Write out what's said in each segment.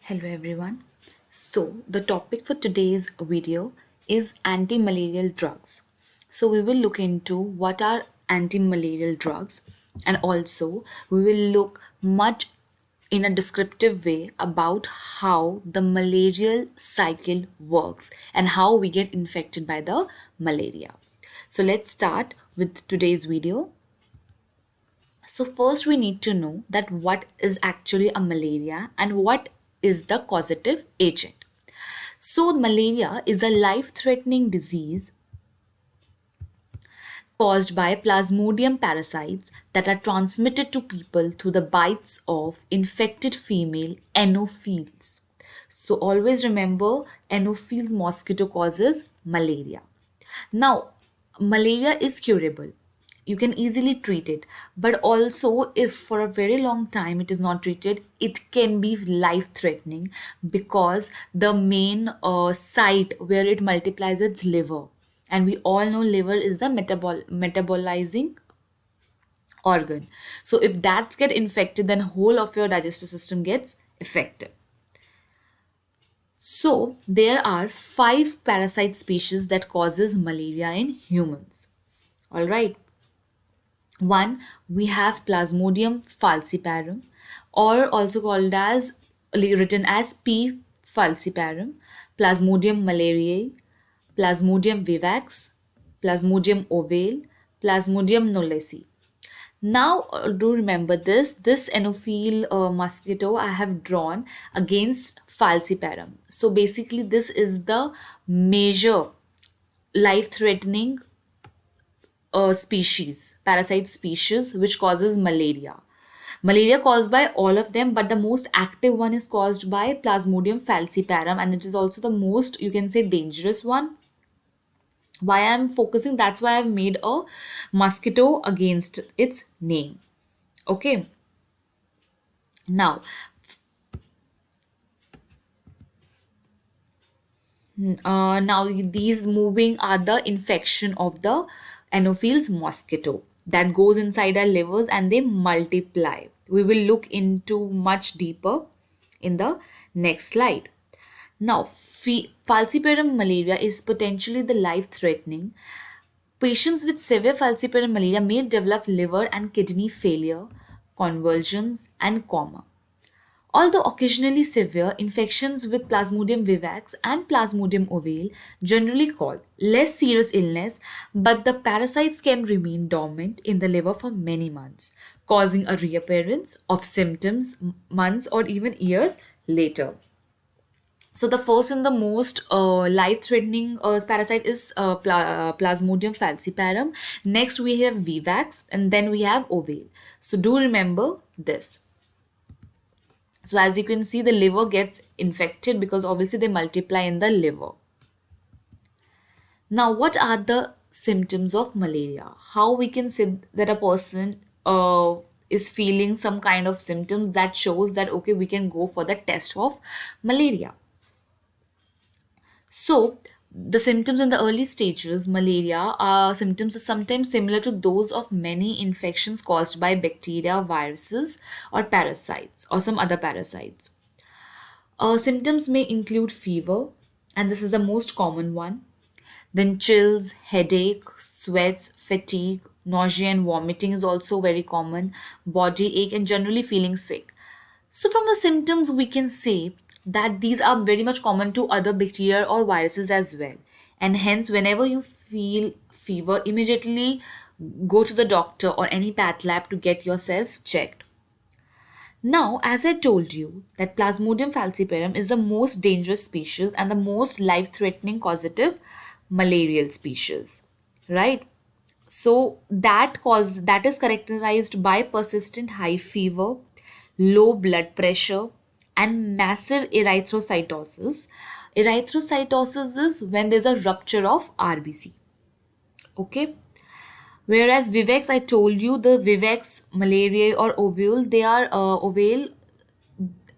Hello everyone. So, the topic for today's video is anti-malarial drugs. So, we will look into what are anti-malarial drugs, and also we will look much in a descriptive way about how the malarial cycle works and how we get infected by the malaria. So, let's start with today's video. So first we need to know that what is actually a malaria and what is the causative agent. So malaria is a life-threatening disease caused by plasmodium parasites that are transmitted to people through the bites of infected female anopheles. So always remember, anopheles mosquito causes malaria. Now, malaria is curable. You can easily treat it, but also if for a very long time it is not treated, it can be life threatening because the main site where it multiplies its liver, and we all know liver is the metabolizing organ. So if that get infected, then whole of your digestive system gets affected. So there are 5 parasite species that causes malaria in humans. All right. One, we have Plasmodium falciparum, or also called as written as P. falciparum, Plasmodium malariae, Plasmodium vivax, Plasmodium ovale, Plasmodium knowlesi. Now, do remember this Anophele mosquito I have drawn against falciparum. So basically, this is the major life-threatening parasite species, which causes malaria. Malaria caused by all of them, but the most active one is caused by Plasmodium falciparum, and it is also the most, you can say, dangerous one. Why I'm focusing, that's why I've made a mosquito against its name. Okay. Now these moving are the infection of the Anopheles mosquito that goes inside our livers and they multiply. We will look into much deeper in the next slide. Now, falciparum malaria is potentially the life-threatening. Patients with severe falciparum malaria may develop liver and kidney failure, convulsions, and coma. Although occasionally severe, infections with Plasmodium vivax and Plasmodium ovale generally cause less serious illness, but the parasites can remain dormant in the liver for many months, causing a reappearance of symptoms months or even years later. So the first and the most life-threatening parasite is Plasmodium falciparum. Next we have vivax, and then we have ovale. So do remember this. So as you can see, the liver gets infected because obviously they multiply in the liver. Now, what are the symptoms of malaria? How we can say that a person is feeling some kind of symptoms that shows that okay, we can go for the test of malaria. So, the symptoms in the early stages, malaria, are symptoms are sometimes similar to those of many infections caused by bacteria, viruses, or parasites, or some other parasites. Symptoms may include fever, and this is the most common one. Then chills, headache, sweats, fatigue, nausea, and vomiting is also very common. Body ache, and generally feeling sick. So, from the symptoms, we can say that these are very much common to other bacteria or viruses as well. And hence, whenever you feel fever, immediately go to the doctor or any path lab to get yourself checked. Now, as I told you, that Plasmodium falciparum is the most dangerous species and the most life-threatening causative malarial species, right? So that is characterized by persistent high fever, low blood pressure, and massive erythrocytosis. Erythrocytosis is when there's a rupture of RBC. Okay. Whereas Vivex, I told you the Vivex malaria or ovule, they are ovale.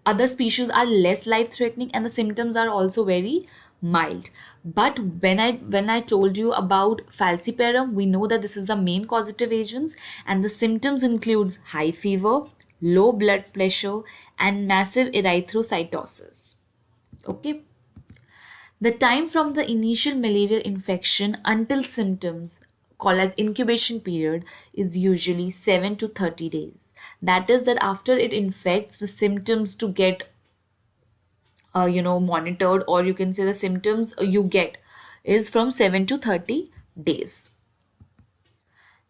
Other species are less life threatening and the symptoms are also very mild. But when I told you about falciparum, we know that this is the main causative agents and the symptoms includes high fever, low blood pressure, and massive erythrocytosis. Okay. The time from the initial malarial infection until symptoms, called as incubation period, is usually 7 to 30 days. That is that after it infects, the symptoms to get monitored, or you can say the symptoms you get is from 7 to 30 days.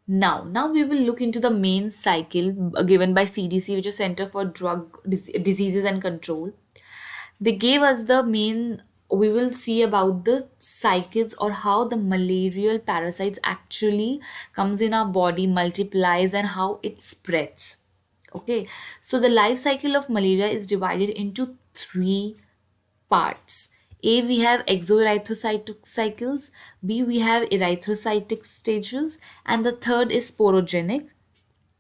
Now we will look into the main cycle given by CDC, which is Center for Diseases and Control. They gave us the main, we will see about the cycles or how the malarial parasites actually comes in our body, multiplies, and how it spreads. Okay, so the life cycle of malaria is divided into three parts. A, we have exoerythrocytic cycles. B, we have erythrocytic stages. And the third is sporogenic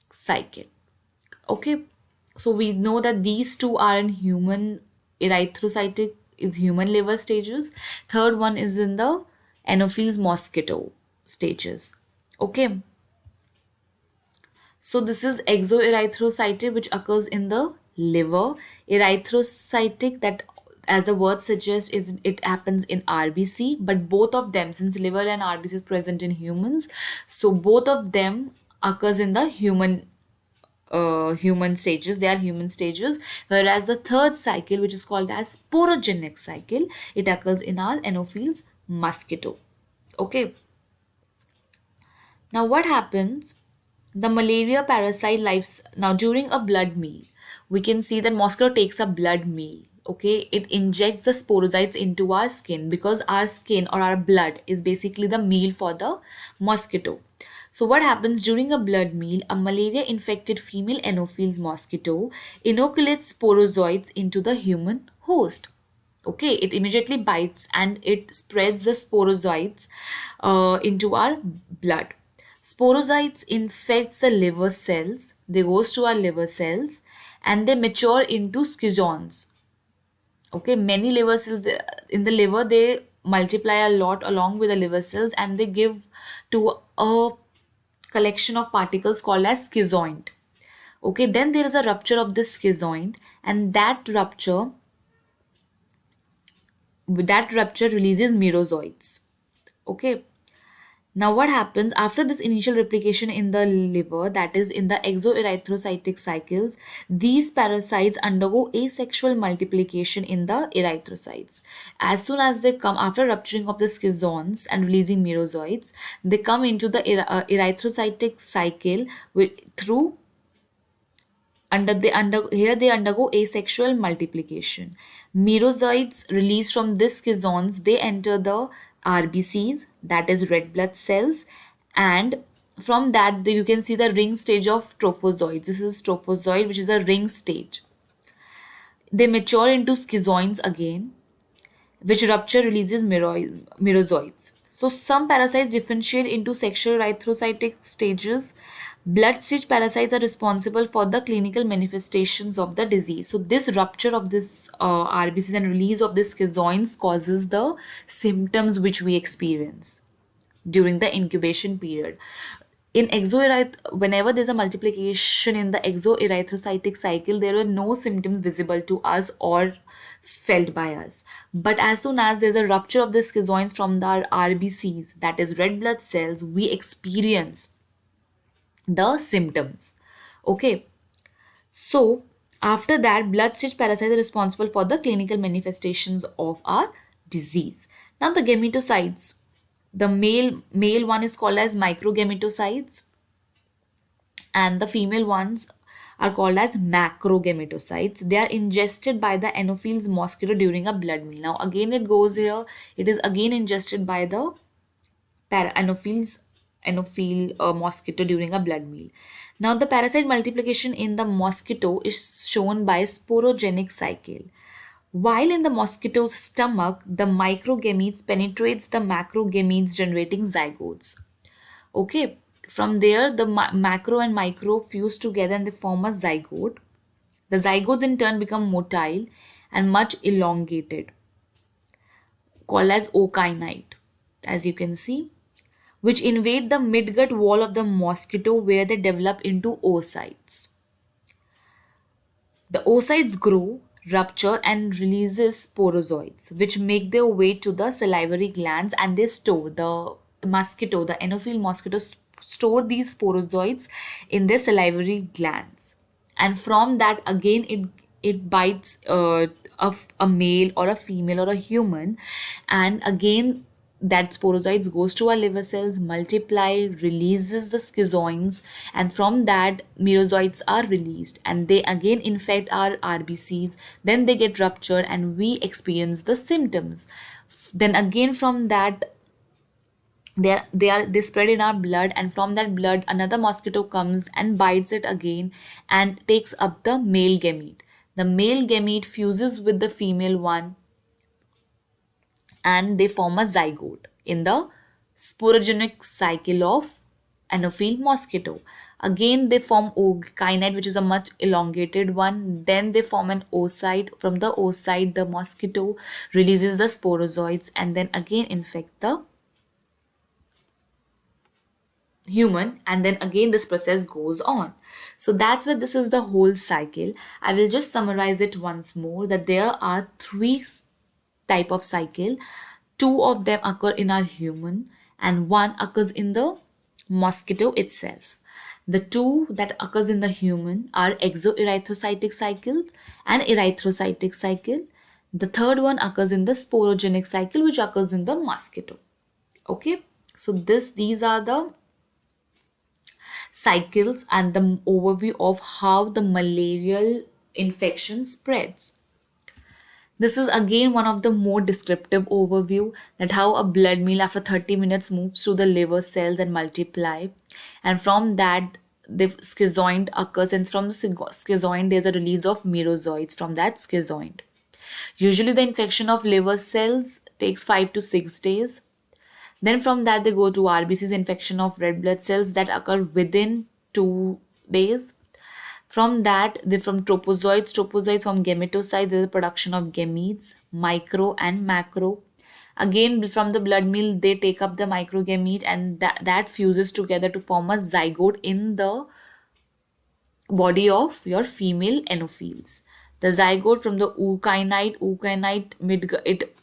cycle. Okay, so we know that these two are in human. Erythrocytic is human liver stages. Third one is in the Anopheles mosquito stages. Okay, so this is exoerythrocytic, which occurs in the liver. Erythrocytic, that as the word suggests, is it happens in RBC, but both of them, since liver and RBC is present in humans, so both of them occurs in the human stages. They are human stages, whereas the third cycle, which is called as sporogenic cycle, it occurs in our Anopheles mosquito. Okay, now what happens, the malaria parasite lives now during a blood meal. We can see that mosquito takes a blood meal. Okay, it injects the sporozoites into our skin, because our skin or our blood is basically the meal for the mosquito. So what happens during a blood meal? A malaria infected female Anopheles mosquito inoculates sporozoites into the human host. Okay, it immediately bites and it spreads the sporozoites into our blood. Sporozoites infects the liver cells. They goes to our liver cells and they mature into schizons. Okay, many liver cells in the liver, they multiply a lot along with the liver cells, and they give to a collection of particles called as schizoid. Okay, then there is a rupture of this schizoid, and that rupture releases merozoites. Okay, now what happens after this initial replication in the liver, that is in the exoerythrocytic cycles, these parasites undergo asexual multiplication in the erythrocytes. As soon as they come after rupturing of the schizons and releasing merozoites, they come into the erythrocytic cycle through here they undergo asexual multiplication. Merozoites released from this schizons, they enter the RBCs, that is red blood cells, and from that you can see the ring stage of trophozoites. This is trophozoid, which is a ring stage. They mature into schizoids again, which rupture releases merozoites. So some parasites differentiate into sexual erythrocytic stages. Blood stage parasites are responsible for the clinical manifestations of the disease. So this rupture of this RBCs and release of this schizoids causes the symptoms which we experience during the incubation period. Whenever there's a multiplication in the exoerythrocytic cycle, there are no symptoms visible to us or felt by us. But as soon as there's a rupture of the schizoids from the RBCs, that is red blood cells, we experience the symptoms. Okay, so after that, blood stage parasites are responsible for the clinical manifestations of our disease. Now the gametocytes, the male one is called as microgametocytes, and the female ones are called as macrogametocytes. They are ingested by the Anopheles mosquito during a blood meal. Now again it goes here, it is again ingested by the Anophele mosquito during a blood meal. Now the parasite multiplication in the mosquito is shown by sporogenic cycle. While in the mosquito's stomach, the microgametes penetrates the macrogametes generating zygotes. Okay, from there the macro and micro fuse together and they form a zygote. The zygotes in turn become motile and much elongated, called as okinite, as you can see, which invade the midgut wall of the mosquito where they develop into oocytes. The oocytes grow, rupture, and releases sporozoites, which make their way to the salivary glands, and they store the Anopheles mosquitoes store these sporozoites in their salivary glands, and from that again it bites a male or a female or a human, and again that sporozoites goes to our liver cells, multiply, releases the schizoids, and from that merozoites are released, and they again infect our RBCs. Then they get ruptured and we experience the symptoms. Then again from that they spread in our blood, and from that blood another mosquito comes and bites it again and takes up the male gamete. The male gamete fuses with the female one, and they form a zygote in the sporogenic cycle of Anopheles mosquito. Again, they form ookinete, which is a much elongated one. Then they form an oocyte. From the oocyte, the mosquito releases the sporozoites and then again infect the human, and then again this process goes on. So that's why this is the whole cycle. I will just summarize it once more, that there are three type of cycle. Two of them occur in our human and one occurs in the mosquito itself. The two that occurs in the human are exoerythrocytic cycles and erythrocytic cycle. The third one occurs in the sporogenic cycle, which occurs in the mosquito. Okay, so these are the cycles and the overview of how the malarial infection spreads. This is again one of the more descriptive overview, that how a blood meal after 30 minutes moves through the liver cells and multiply, and from that the schizoid occurs, and from the schizoid there's a release of merozoites from that schizoid. Usually the infection of liver cells takes 5 to 6 days. Then from that they go to RBCs, infection of red blood cells, that occur within 2 days. From that, they from tropozoites from gametocytes, there is production of gametes, micro and macro. Again, from the blood meal, they take up the microgamete, and that fuses together to form a zygote in the body of your female Anopheles. The zygote from the ookinete it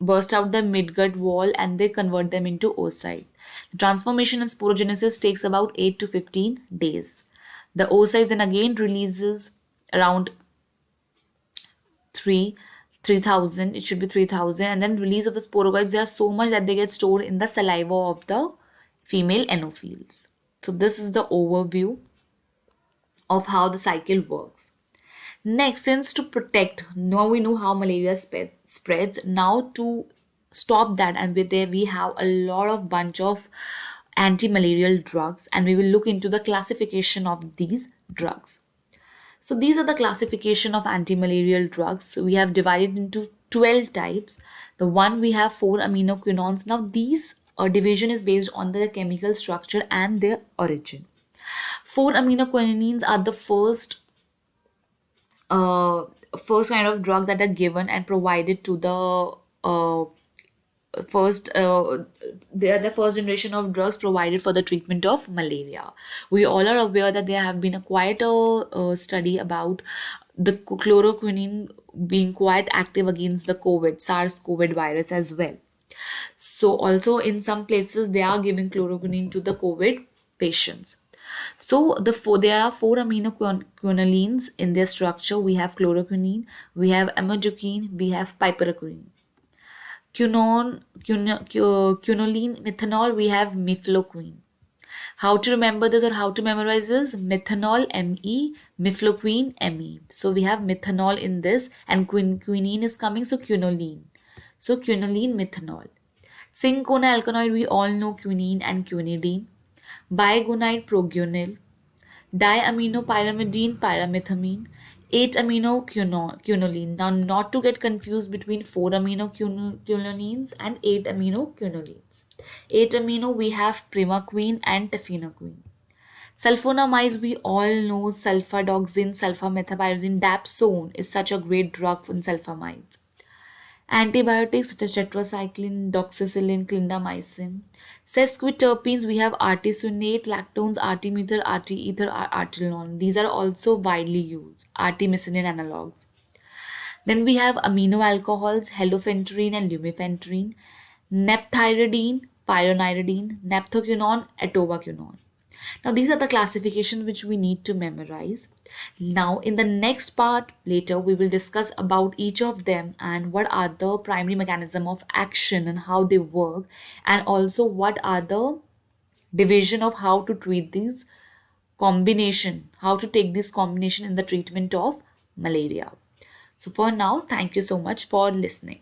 burst out the midgut wall and they convert them into oocyte. The transformation and sporogenesis takes about 8 to 15 days. The oocytes then again releases around 3,000, it should be 3,000, and then release of the sporozoites, they are so much that they get stored in the saliva of the female Anopheles. So this is the overview of how the cycle works. Next, since to protect, now we know how malaria spreads. Now to stop that, and with there we have a lot of bunch of anti-malarial drugs, and we will look into the classification of these drugs. So these are the classification of anti-malarial drugs. We have divided into 12 types. The one we have 4-aminoquinones. Now these division is based on their chemical structure and their origin. 4-aminoquinones are the first kind of drug that are given and provided to the first they are the first generation of drugs provided for the treatment of malaria. We all are aware that there have been quite a study about the chloroquine being quite active against the SARS-CoV virus as well. So also in some places they are giving chloroquine to the COVID patients. So there are 4-aminoquinolines in their structure. We have chloroquine, we have amiodarone, we have piperacillin. Quinoline, methanol, we have mifloquine. How to remember this or how to memorize this? Methanol, Me, mifloquine, Me. So we have methanol in this, and quinine is coming, so quinoline. So quinoline, methanol. Cinchona alkaloid, we all know quinine and quinidine. Bigonide, proguanil. Diaminopyrimidine, pyrimethamine. 8-aminoquinoline. Now, not to get confused between 4-aminoquinolines and 8-aminoquinolines. 8-amino, we have primaquine and tafenoquine. Sulfonamides, we all know sulfadoxine, sulfamethoxypyrazine, dapsone is such a great drug for sulfamides. Antibiotics such as tetracycline, doxycycline, clindamycin. Sesquiterpenes, we have artesunate, lactones, artemether, arteether, artenolone. These are also widely used. Artemisinin analogs. Then we have amino alcohols, helophenterine and lumefantrine, nepthyridine, pyronidine, naphthoquinone, atovaquinone. Now, these are the classifications which we need to memorize. Now, in the next part, later, we will discuss about each of them and what are the primary mechanism of action and how they work, and also what are the division of how to treat these combination, how to take this combination in the treatment of malaria. So, for now, thank you so much for listening.